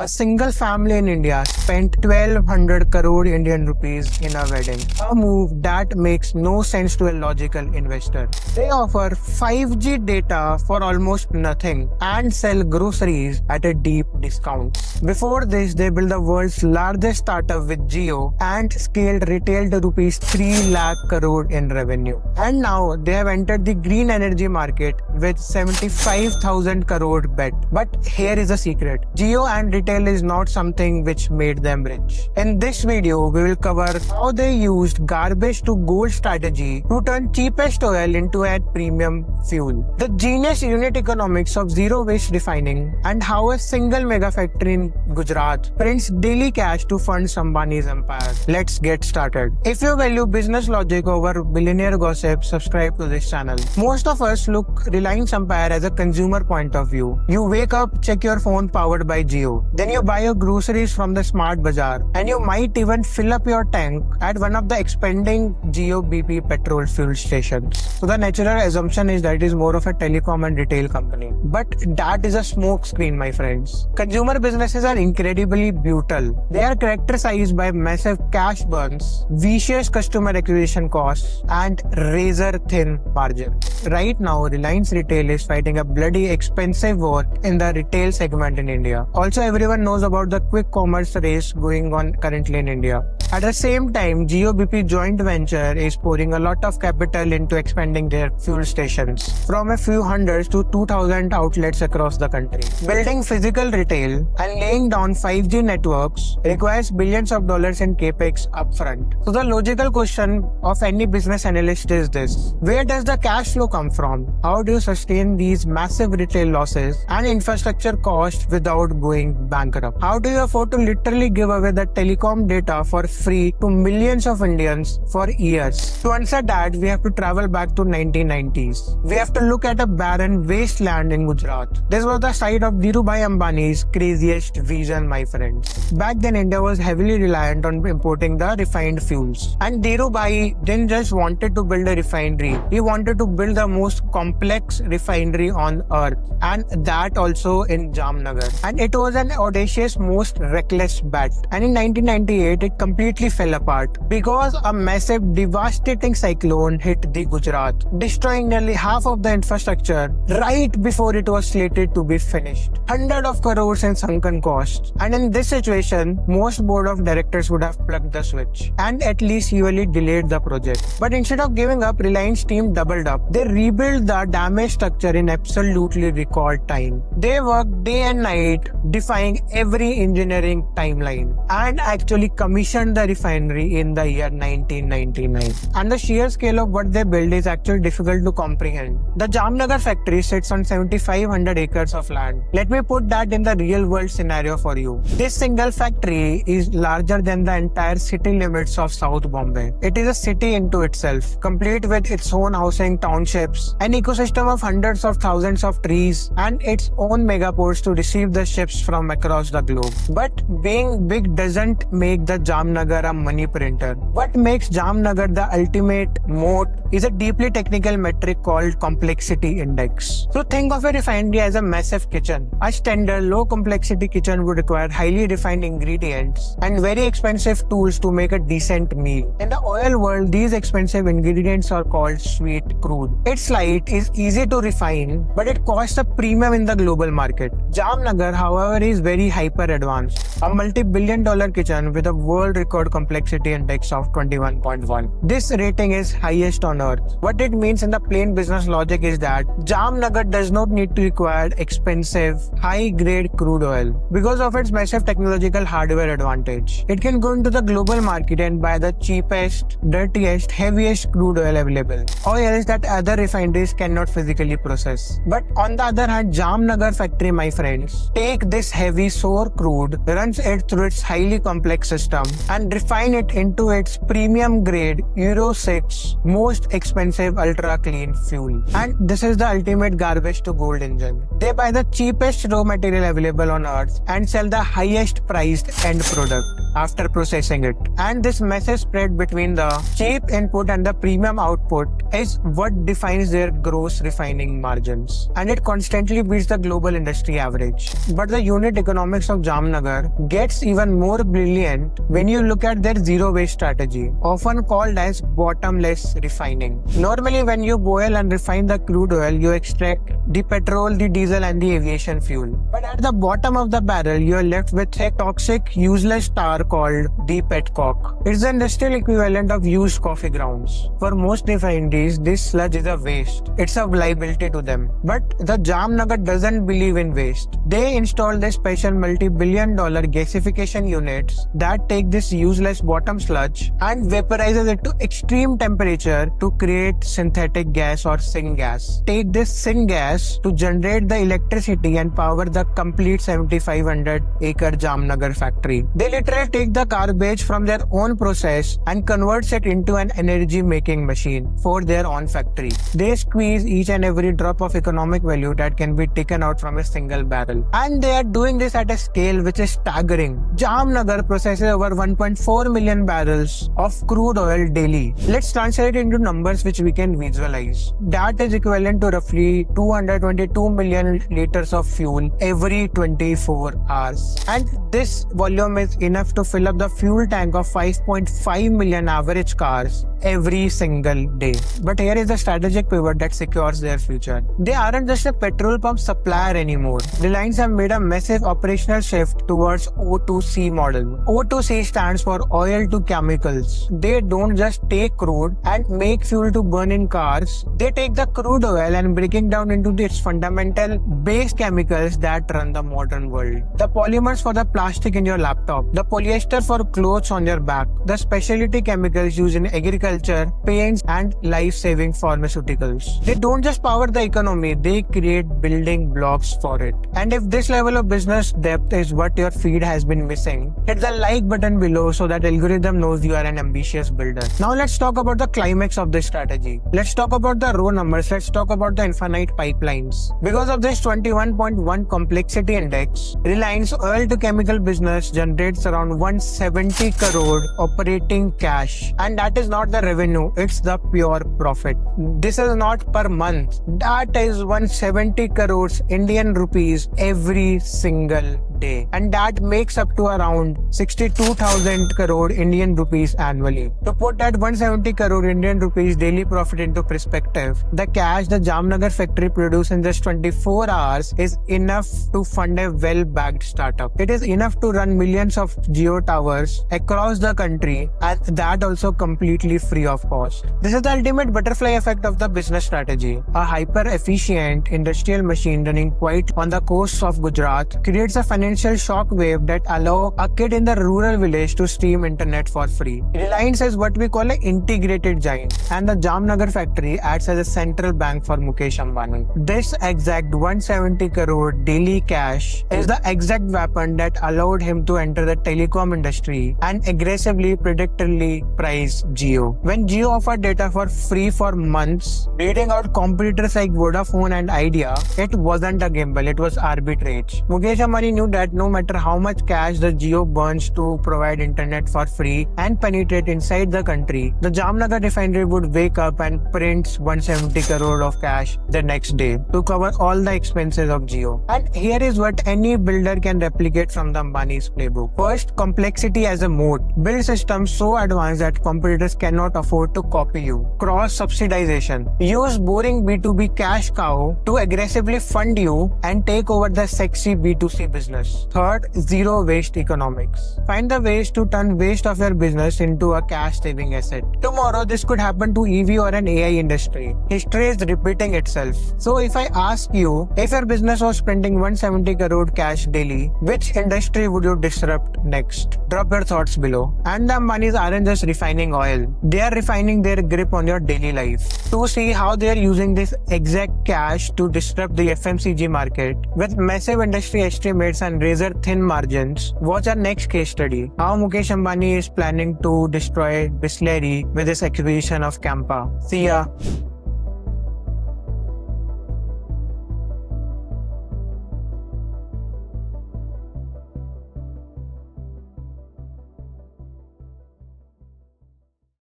A single family in India spent 1200 crore Indian rupees in a wedding. A move that makes no sense to a logical investor. They offer 5G data for almost nothing and sell groceries at a deep discount. Before this, they built the world's largest startup with Jio and scaled retail to rupees 3 lakh crore in revenue. And now they have entered the green energy market with 75,000 crore bet. But here is a secret. Jio and retail is not something which made them rich. In this video, we will cover how they used garbage to gold strategy to turn cheapest oil into a premium fuel. The genius unit economics of zero waste refining and how a single mega factory in Gujarat prints daily cash to fund Ambani's empire. Let's get started. If you value business logic over billionaire gossip, subscribe to this channel. Most of us look Reliance Empire as a consumer point of view. You wake up, check your phone powered by Jio. Then you buy your groceries from the Smart Bazaar, and you might even fill up your tank at one of the expanding Jio BP petrol fuel stations. So the natural assumption is that it is more of a telecom and retail company. But that is a smoke screen, my friends. Consumer businesses are incredibly brutal. They are characterized by massive cash burns, vicious customer acquisition costs, and razor-thin margins. Right now, Reliance Retail is fighting a bloody expensive war in the retail segment in India. Also, everyone knows about the quick commerce race going on currently in India. At the same time, Jio BP joint venture is pouring a lot of capital into expanding their fuel stations from a few hundreds to 2,000 outlets across the country. Building physical retail and laying down 5G networks requires billions of dollars in capex upfront. So the logical question of any business analyst is this: where does the cash flow come from? How do you sustain these massive retail losses and infrastructure costs without going bankrupt? How do you afford to literally give away the telecom data for free to millions of Indians for years? To answer that, we have to travel back to 1990s. We have to look at a barren wasteland in Gujarat. This was the site of Dhirubhai Ambani's craziest vision, my friends. Back then, India was heavily reliant on importing the refined fuels. And Dhirubhai didn't just wanted to build a refinery. He wanted to build the most complex refinery on earth. And that also in Jamnagar. And it was an audacious, most reckless bet. And in 1998, it completely fell apart because a massive, devastating cyclone hit the Gujarat, destroying nearly half of the infrastructure right before it was slated to be finished. Hundreds of crores in sunken costs. And in this situation, most board of directors would have plugged the switch and at least severely delayed the project. But instead of giving up, Reliance team doubled up. They rebuilt the damaged structure in absolutely record time. They worked day and night, defying every engineering timeline, and actually commissioned the refinery in the year 1999. And the sheer scale of what they built is actually difficult to comprehend. The Jamnagar factory sits on 7,500 acres of land. Let me put that in the real world scenario for you. This single factory is larger than the entire city limits of South Bombay. It is a city into itself, complete with its own housing townships, an ecosystem of hundreds of thousands of trees, and its own megaports to receive the ships from across the globe. But being big doesn't make the Jamnagar a money printer. What makes Jamnagar the ultimate moat is a deeply technical metric called complexity index. So think of a refinery as a massive kitchen. A standard low complexity kitchen would require highly refined ingredients and very expensive tools to make a decent meal. In the oil world, these expensive ingredients are called sweet crude. Its light is easy to refine, but it costs a premium in the global market. Jamnagar, however, is very hyper advanced. A multi-billion-dollar kitchen with a world record complexity index of 21.1. This rating is highest on earth. What it means in the plain business logic is that Jamnagar does not need to require expensive, high-grade crude oil because of its massive technological hardware advantage. It can go into the global market and buy the cheapest, dirtiest, heaviest crude oil available. Oils that other refineries cannot physically process. But on the other hand, Jamnagar factory, my friends, take this heavy sour crude, runs it through its highly complex system and refine it into its premium grade Euro 6 most expensive ultra clean fuel. And this is the ultimate garbage to gold engine. They buy the cheapest raw material available on earth and sell the highest priced end product. after processing it. And this massive spread between the cheap input and the premium output is what defines their gross refining margins. And it constantly beats the global industry average. But the unit economics of Jamnagar gets even more brilliant when you look at their zero waste strategy, often called as bottomless refining. Normally, when you boil and refine the crude oil, you extract the petrol, the diesel, and the aviation fuel. But at the bottom of the barrel, you are left with a toxic, useless tar called the petcoke. It's the industrial equivalent of used coffee grounds. For most refineries, this sludge is a waste. It's a liability to them. But the Jamnagar doesn't believe in waste. They installed the special multi-billion-dollar gasification units that take this useless bottom sludge and vaporizes it to extreme temperature to create synthetic gas or syngas. Take this syngas to generate the electricity and power the complete 7,500-acre Jamnagar factory. They literally take the garbage from their own process and converts it into an energy-making machine for their own factory. They squeeze each and every drop of economic value that can be taken out from a single barrel. And they are doing this at a scale which is staggering. Jamnagar processes over 1.4 million barrels of crude oil daily. Let's translate it into numbers which we can visualize. That is equivalent to roughly 222 million liters of fuel every 24 hours. And this volume is enough to fill up the fuel tank of 5.5 million average cars every single day. But here is the strategic pivot that secures their future. They aren't just a petrol pump supplier anymore. Reliance have made a massive operational shift towards O2C model. O2C stands for oil to chemicals. They don't just take crude and make fuel to burn in cars. They take the crude oil and break it down into its fundamental base chemicals that run the modern world. The polymers for the plastic in your laptop, the polyester for clothes on your back, the specialty chemicals used in agriculture, paints, and life-saving pharmaceuticals. They don't just power the economy, they create building blocks for it. And if this level of business depth is what your feed has been missing, hit the like button below so that algorithm knows you are an ambitious builder. Now let's talk about the climax of this strategy. Let's talk about the raw numbers. Let's talk about the infinite pipelines. Because of this 21.1 complexity index, Reliance oil to chemical business generates around 170 crore operating cash. And that is not the revenue, it's the pure profit. This is not per month. That is 170 crores Indian rupees every single day. And that makes up to around 62,000 crore Indian rupees annually. To put that 170 crore Indian rupees daily profit into perspective, the cash the Jamnagar factory produces in just 24 hours is enough to fund a well-backed startup. It is enough to run millions of Jio towers across the country, and that also completely free of cost. This is the ultimate butterfly effect of the business strategy. A hyper-efficient industrial machine running quite on the coast of Gujarat creates a financial shockwave that allows a kid in the rural village to stream internet for free. Reliance is what we call an integrated giant, and the Jamnagar factory acts as a central bank for Mukesh Ambani. This exact 170 crore daily cash is the exact weapon that allowed him to enter the telecom industry and aggressively, predictably price Jio. When Jio offered data for free for months, beating out competitors like Vodafone and Idea, it wasn't a gamble, it was arbitrage. Mukesh Ambani knew that no matter how much cash the Jio burns to provide internet for free and penetrate inside the country, the Jamnagar refinery would wake up and print 170 crore of cash the next day to cover all the expenses of Jio. And here is what any builder can replicate from the Ambani's playbook. First, complexity as a moat. Build systems so advanced that competitors cannot afford to copy you. Cross-subsidization. Use boring B2B cash cow to aggressively fund you and take over the sexy B2C business. Third, zero waste economics. Find the ways to turn waste of your business into a cash-saving asset. Tomorrow, this could happen to EV or an AI industry. History is repeating itself. So if I ask you, if your business was spending 170 crore cash daily, which industry would you disrupt next? Drop your thoughts below. And the Ambanis aren't just refining oil. They are refining their grip on your daily life. To see how they are using this exact cash to disrupt the FMCG market with massive industry estimates and razor-thin margins, watch our next case study. How Mukesh Ambani is planning to destroy Bisleri with his acquisition of Campa. See ya.